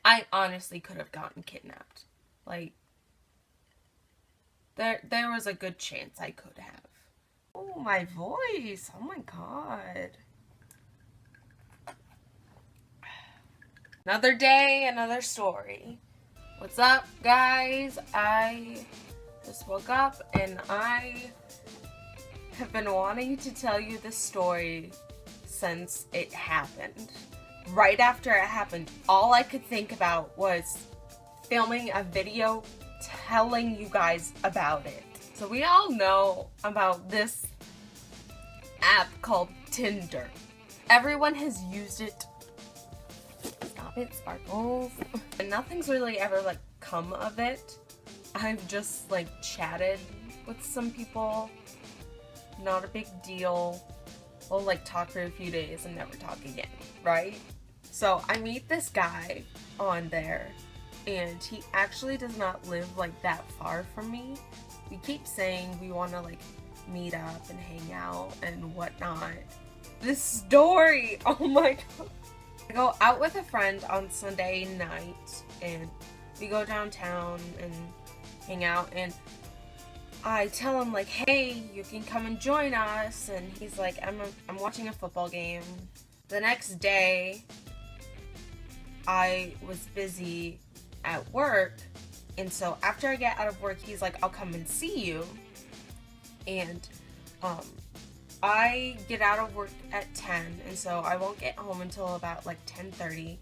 I honestly could have gotten kidnapped. Like, there was a good chance I could have. Oh, my voice. Oh my god. Another day, another story. What's up, guys? I just woke up and I have been wanting to tell you this story since it happened. Right after it happened, all I could think about was filming a video telling you guys about it. So we all know about this app called Tinder. Everyone has used it. Stop it, Sparkles. And nothing's really ever like come of it. I've just like chatted with some people. Not a big deal. We'll like talk for a few days and never talk again, right? So I meet this guy on there and he actually does not live like that far from me. We keep saying we want to like meet up and hang out and whatnot. This story, oh my god. I go out with a friend on Sunday night and we go downtown and hang out, and I tell him like, hey, you can come and join us, and he's like, I'm watching a football game. The next day I was busy at work, and so after I get out of work, he's like, I'll come and see you. And I get out of work at 10, and so I won't get home until about like 10:30,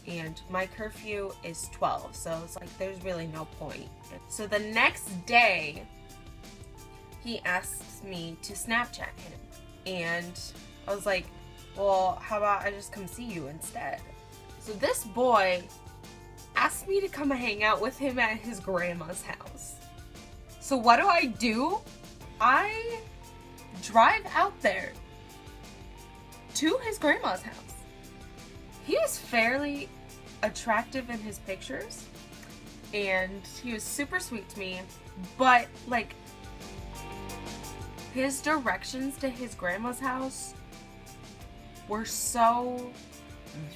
and my curfew is 12, so it's like there's really no point. So the next day he asks me to Snapchat him, and I was like, well, how about I just come see you instead? So this boy asked me to come hang out with him at his grandma's house. So what do? I drive out there to his grandma's house. He was fairly attractive in his pictures, and he was super sweet to me, but like his directions to his grandma's house were so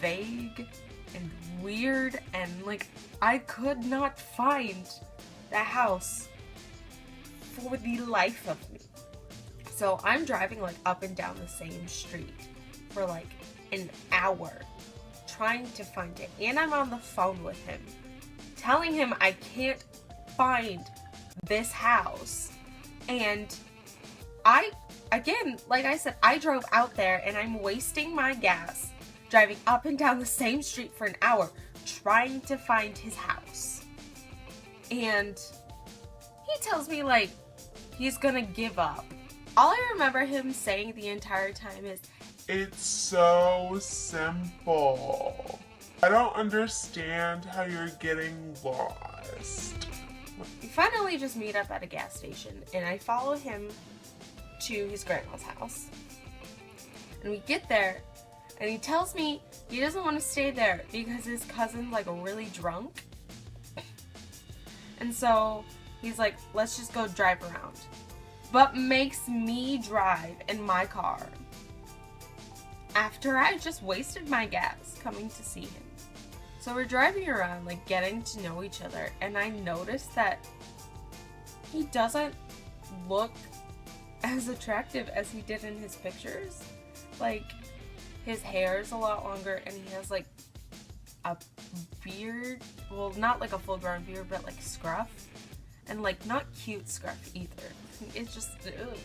vague and weird, and like I could not find the house for the life of me. So I'm driving like up and down the same street for like an hour trying to find it, and I'm on the phone with him telling him I can't find this house. And again, like I said, I drove out there and I'm wasting my gas driving up and down the same street for an hour trying to find his house. And he tells me like he's gonna give up. All I remember him saying the entire time is, it's so simple. I don't understand how you're getting lost. We finally just meet up at a gas station, and I follow him to his grandma's house. And we get there, and he tells me he doesn't want to stay there because his cousin's like really drunk. And so he's like, let's just go drive around. But makes me drive in my car after I just wasted my gas coming to see him. So we're driving around, like getting to know each other, and I noticed that he doesn't look as attractive as he did in his pictures. Like, his hair is a lot longer, and he has like a beard, well, not like a full-grown beard, but like scruff, and like not cute scruff either. It's just, ugh.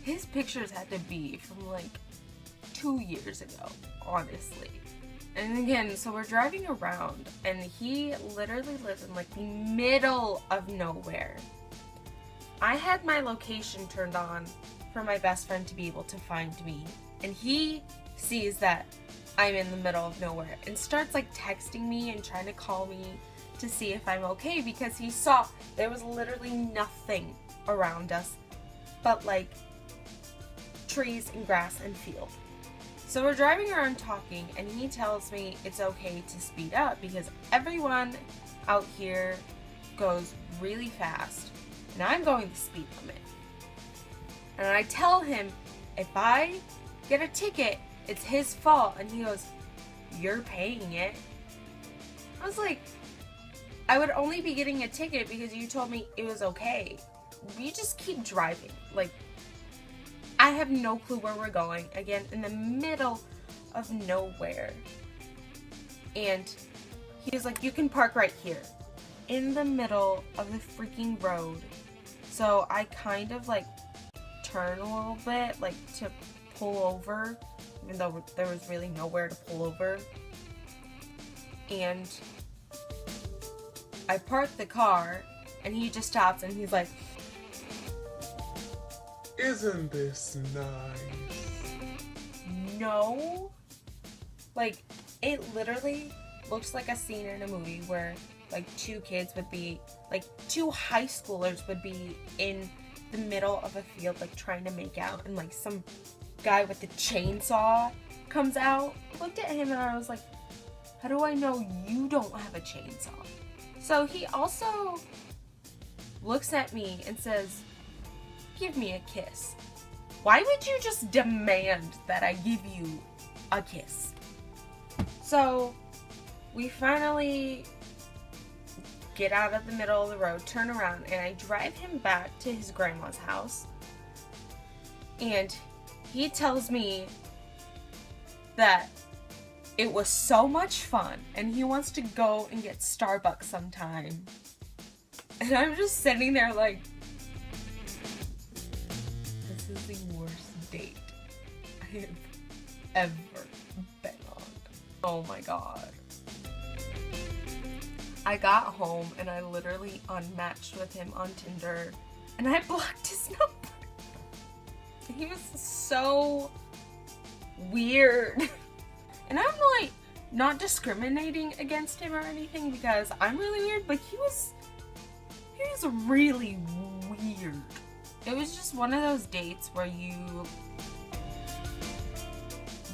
His pictures had to be from like 2 years ago, honestly. And again, so we're driving around, and he literally lives in like the middle of nowhere. I had my location turned on for my best friend to be able to find me, and he sees that I'm in the middle of nowhere and starts like texting me and trying to call me to see if I'm okay, because he saw there was literally nothing around us but like trees and grass and field. So we're driving around talking, and he tells me it's okay to speed up because everyone out here goes really fast and I'm going the speed limit. And I tell him if I get a ticket, it's his fault, and he goes, you're paying it. I was like, I would only be getting a ticket because you told me it was okay. We just keep driving. Like, I have no clue where we're going. Again, in the middle of nowhere. And he was like, you can park right here. In the middle of the freaking road. So I kind of like turn a little bit, like to pull over, even though there was really nowhere to pull over. And I parked the car, and he just stops and he's like, isn't this nice? No. Like, it literally looks like a scene in a movie where like two kids would be, like two high schoolers would be in the middle of a field like trying to make out, and like some guy with the chainsaw comes out. I looked at him and I was like, how do I know you don't have a chainsaw? So he also looks at me and says, give me a kiss. Why would you just demand that I give you a kiss? So we finally get out of the middle of the road, turn around, and I drive him back to his grandma's house. And he tells me that it was so much fun and he wants to go and get Starbucks sometime. And I'm just sitting there like, this is the worst date I have ever been on. Oh my god. I got home and I literally unmatched with him on Tinder and I blocked his number. He was so weird. And I'm like not discriminating against him or anything because I'm really weird, but he was really weird. It was just one of those dates where you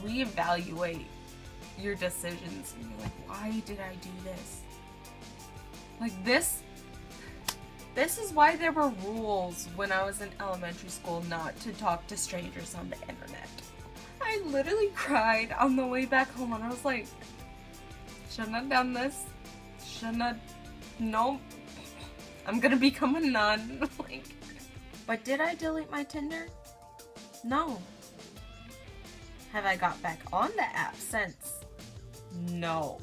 reevaluate your decisions and you're like, why did I do this? Like this is why there were rules when I was in elementary school not to talk to strangers on the internet. I literally cried on the way back home and I was like, shouldn't have done this. Shouldn't have. Nope. I'm gonna become a nun. Like, but did I delete my Tinder? No. Have I got back on the app since? No.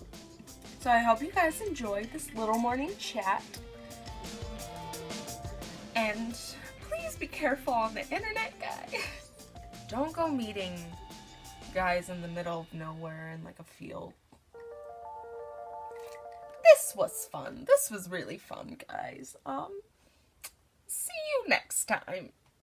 So I hope you guys enjoyed this little morning chat. And please be careful on the internet, guys. Don't go meeting guys in the middle of nowhere in like a field. This was fun. This was really fun, guys. See you next time.